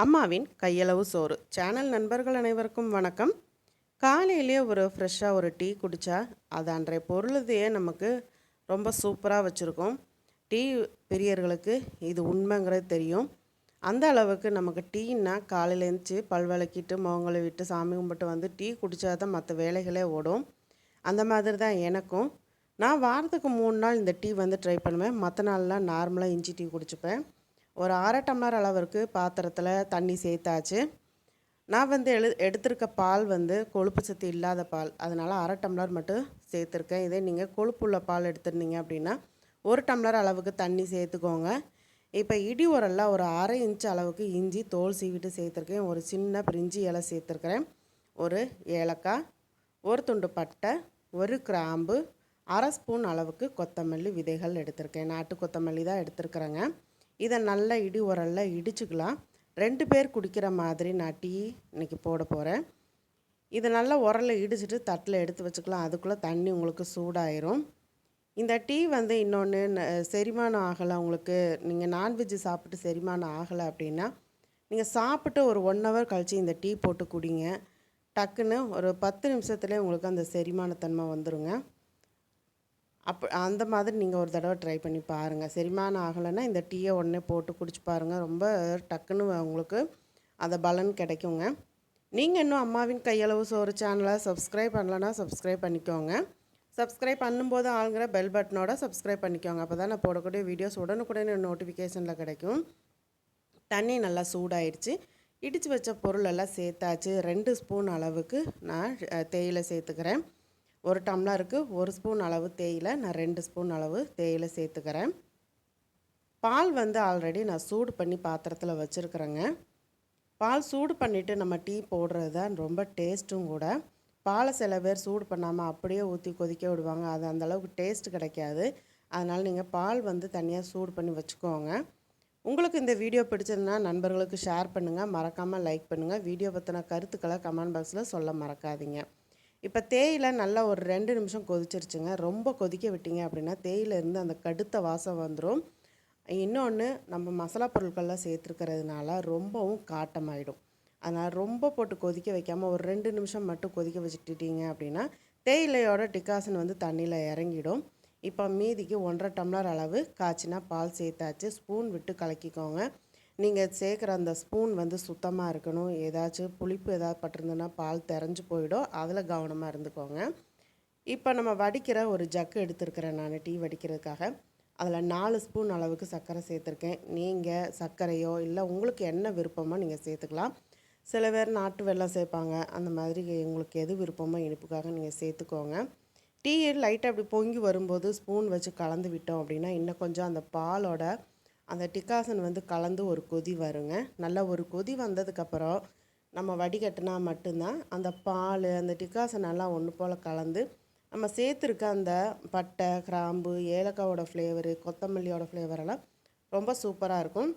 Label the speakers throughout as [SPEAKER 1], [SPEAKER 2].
[SPEAKER 1] அம்மாவின் கையளவு சோறு சேனல் நண்பர்கள் அனைவருக்கும் வணக்கம். காலையிலே ஒரு ஃப்ரெஷ்ஷாக ஒரு டீ குடித்தா அது அன்றைய பொருளுதையே நமக்கு ரொம்ப சூப்பராக வச்சுருக்கோம். டீ பிரியர்களுக்கு இது உண்மைங்கிறது தெரியும். அந்த அளவுக்கு நமக்கு டீன்னா காலையில் எழுந்துச்சி பல் விளக்கிட்டு முகங்களை விட்டு சாமி கும்பிட்டு வந்து டீ குடித்தா தான் மற்ற வேலைகளே ஓடும். அந்த மாதிரி தான் எனக்கும். நான் வாரத்துக்கு 3 நாள் இந்த டீ வந்து ட்ரை பண்ணுவேன். மற்ற நாள்லாம் நார்மலாக இஞ்சி டீ குடிச்சுப்பேன். ஒரு 1/2 டம்ளர் அளவிற்கு பாத்திரத்தில் தண்ணி சேர்த்தாச்சு. நான் வந்து எடுத்திருக்க பால் வந்து கொழுப்பு சத்து இல்லாத பால், அதனால் 1/2 டம்ளர் மட்டும் சேர்த்துருக்கேன். இதே நீங்கள் கொழுப்புள்ள பால் எடுத்துருந்தீங்க அப்படின்னா 1 டம்ளர் அளவுக்கு தண்ணி சேர்த்துக்கோங்க. இப்போ இடி உரலில் ஒரு 1/2 இன்ச் அளவுக்கு இஞ்சி தோல் சீவிட்டு சேர்த்துருக்கேன். ஒரு சின்ன பிரிஞ்சி இலை சேர்த்துருக்கிறேன். ஒரு ஏலக்காய், ஒரு துண்டு பட்டை, ஒரு கிராம்பு, 1/2 ஸ்பூன் அளவுக்கு கொத்தமல்லி விதைகள் எடுத்திருக்கேன். நாட்டு கொத்தமல்லி தான் எடுத்துருக்குறேங்க. இதை நல்லா இடி உரலில் இடிச்சுக்கலாம். 2 பேர் குடிக்கிற மாதிரி நான் டீ இன்றைக்கி போட போகிறேன். இதை நல்லா உரலில் இடிச்சிட்டு தட்டில் எடுத்து வச்சுக்கலாம். அதுக்குள்ளே தண்ணி உங்களுக்கு சூடாயிரும். இந்த டீ வந்து இன்னொன்று செரிமானம் ஆகலை உங்களுக்கு, நீங்கள் நான்வெஜ்ஜு சாப்பிட்டு செரிமானம் ஆகலை அப்படின்னா நீங்கள் சாப்பிட்டு ஒரு 1 ஹவர் கழித்து இந்த டீ போட்டு குடிங்க. டக்குன்னு ஒரு 10 நிமிஷத்துலேயே உங்களுக்கு அந்த செரிமானத்தன்மை வந்துடுங்க. அந்த மாதிரி நீங்கள் ஒரு தடவை ட்ரை பண்ணி பாருங்கள். செரிமானம் ஆகலைன்னா இந்த டீயை உடனே போட்டு குடிச்சு பாருங்கள். ரொம்ப டக்குன்னு உங்களுக்கு அந்த பலன் கிடைக்குங்க. நீங்கள் இன்னும் அம்மாவின் கையளவு சோறு சேனலை சப்ஸ்கிரைப் பண்ணலன்னா சப்ஸ்கிரைப் பண்ணிக்கோங்க. சப்ஸ்கிரைப் பண்ணும்போது ஆளுங்கிற பெல் பட்டனோட சப்ஸ்கிரைப் பண்ணிக்கோங்க. அப்போ தான் நான் போடக்கூடிய வீடியோஸ் உடனுக்குடனே நோட்டிஃபிகேஷனில் கிடைக்கும். தண்ணி நல்லா சூடாயிடுச்சு. இடித்து வச்ச பொருள் எல்லாம் சேர்த்தாச்சு. 2 ஸ்பூன் அளவுக்கு நான் தேயிலை சேர்த்துக்கிறேன். 1 டம்ளருக்கு 1 ஸ்பூன் அளவு தேயிலை, நான் 2 ஸ்பூன் அளவு தேயிலை சேர்த்துக்கிறேன். பால் வந்து ஆல்ரெடி நான் சூடு பண்ணி பாத்திரத்தில் வச்சுருக்குறேங்க. பால் சூடு பண்ணிவிட்டு நம்ம டீ போடுறது தான் ரொம்ப டேஸ்ட்டும் கூட. பாலை சில பேர் சூடு பண்ணாமல் அப்படியே ஊற்றி கொதிக்க விடுவாங்க. அது அந்தளவுக்கு டேஸ்ட் கிடைக்காது. அதனால் நீங்கள் பால் வந்து தனியாக சூடு பண்ணி வச்சுக்கோங்க. உங்களுக்கு இந்த வீடியோ பிடிச்சதுன்னா நண்பர்களுக்கு ஷேர் பண்ணுங்கள். மறக்காமல் லைக் பண்ணுங்கள். வீடியோ பற்றின கருத்துக்களை கமெண்ட் பாக்ஸில் சொல்ல மறக்காதீங்க. இப்போ தேயிலை நல்லா ஒரு 2 நிமிஷம் கொதிச்சிருச்சுங்க. ரொம்ப கொதிக்க விட்டீங்க அப்படின்னா தேயிலேருந்து அந்த கடுத்த வாசம் வந்துடும். இன்னொன்று நம்ம மசாலா பொருட்கள்லாம் சேர்த்துருக்கிறதுனால ரொம்பவும் காட்டமாயிடும். அதனால் ரொம்ப போட்டு கொதிக்க வைக்காமல் ஒரு 2 நிமிஷம் மட்டும் கொதிக்க வச்சுட்டிங்க அப்படின்னா தேயிலையோட டிகாசன் வந்து தண்ணியில் இறங்கிடும். இப்போ மீதிக்கு 1/2 டம்ளர் அளவு காய்ச்சினா பால் சேர்த்தாச்சு. ஸ்பூன் விட்டு கலக்கிக்கோங்க. நீங்கள் சேர்க்குற அந்த ஸ்பூன் வந்து சுத்தமாக இருக்கணும். ஏதாச்சும் புளிப்பு ஏதாவது பட்டிருந்ததுன்னா பால் தெரிஞ்சு போயிடும். அதில் கவனமாக இருந்துக்கோங்க. இப்போ நம்ம வடிக்கிற ஒரு ஜக்கு எடுத்துருக்கிறேன் நான் டீ வடிக்கிறதுக்காக. அதில் 4 ஸ்பூன் அளவுக்கு சர்க்கரை சேர்த்துருக்கேன். நீங்கள் சர்க்கரையோ இல்லை உங்களுக்கு என்ன விருப்பமோ நீங்கள் சேர்த்துக்கலாம். சில பேர் நாட்டு வெல்லம் சேர்ப்பாங்க. அந்த மாதிரி உங்களுக்கு எது விருப்பமோ இனிப்புக்காக நீங்கள் சேர்த்துக்கோங்க. டீ லைட்டாக அப்படி பொங்கி வரும்போது ஸ்பூன் வச்சு கலந்து விட்டோம் அப்படின்னா இன்னும் கொஞ்சம் அந்த பாலோட அந்த டிகாசன் வந்து கலந்து ஒரு கொதி வருங்க. நல்லா ஒரு கொதி வந்ததுக்கப்புறம் நம்ம வடிகட்டினா மட்டும்தான் அந்த பால் அந்த டிகாசன் எல்லாம் ஒன்று போல் கலந்து நம்ம சேர்த்துருக்க அந்த பட்டை, கிராம்பு, ஏலக்காவோட ஃப்ளேவரு, கொத்தமல்லியோட ஃப்ளேவரெல்லாம் ரொம்ப சூப்பராக இருக்கும்.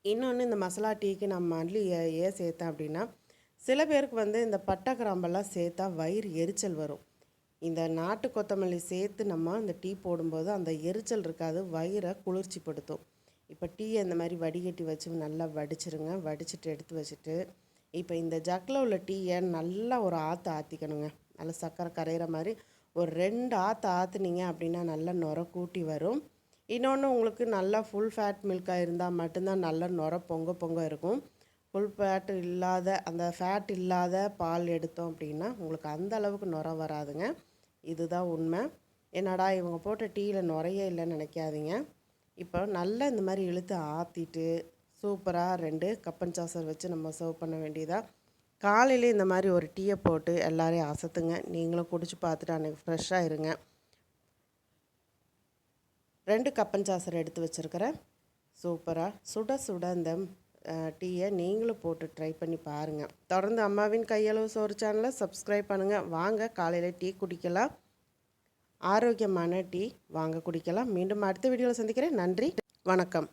[SPEAKER 1] இன்னொன்று இந்த மசாலா டீக்கு நான் மல்லி ஏன் சேர்த்தேன் அப்படின்னா சில பேருக்கு வந்து இந்த பட்டை கிராம்பெல்லாம் சேர்த்தா வயிறு எரிச்சல் வரும். இந்த நாட்டு கொத்தமல்லி சேர்த்து நம்ம இந்த டீ போடும்போது அந்த எரிச்சல் இருக்காது, வயிறை குளிர்ச்சிப்படுத்தும். இப்போ டீயை இந்த மாதிரி வடிகட்டி வச்சு நல்லா வடிச்சிருங்க. வடிச்சிட்டு எடுத்து வச்சுட்டு இப்போ இந்த ஜக்கில் உள்ள டீயை நல்லா ஒரு ஆற்றிக்கணுங்க. நல்லா சர்க்கரை கரையிற மாதிரி ஒரு 2 ஆற்றுனீங்க அப்படின்னா நல்லா நுர கூட்டி வரும். இன்னொன்று உங்களுக்கு நல்லா ஃபுல் ஃபேட் மில்காக இருந்தால் மட்டும்தான் நல்லா நுர பொங்க இருக்கும். ஃபுல் ஃபேட் இல்லாத அந்த ஃபேட் இல்லாத பால் எடுத்தோம் அப்படின்னா உங்களுக்கு அந்த அளவுக்கு நுர வராதுங்க. இதுதான் உண்மை. என்னடா இவங்க போட்ட டீயில் நுரையே இல்லைன்னு நினைக்காதீங்க. இப்போ நல்லா இந்த மாதிரி இழுத்து ஆற்றிட்டு சூப்பராக 2 கப்பன் சாசர் வச்சு நம்ம சர்வ் பண்ண வேண்டியதாக. காலையிலே இந்த மாதிரி ஒரு டீயை போட்டு எல்லாரையும் அசத்துங்க. நீங்களும் குடிச்சு பார்த்துட்டு அன்றைக்கி ஃப்ரெஷ்ஷாக இருங்க. 2 கப்பன் சாசர் எடுத்து வச்சுருக்கிறேன். சூப்பராக சுட சுட இந்த டீயை நீங்களும் போட்டு ட்ரை பண்ணி பாருங்கள். தொடர்ந்து அம்மாவின் கையளவு சோறு சேனலை சப்ஸ்கிரைப் பண்ணுங்கள். வாங்க காலையில் டீ குடிக்கலாம். ஆரோக்கியமான டீ வாங்க குடிக்கலாம். மீண்டும் அடுத்த வீடியோவில் சந்திக்கிறேன். நன்றி, வணக்கம்.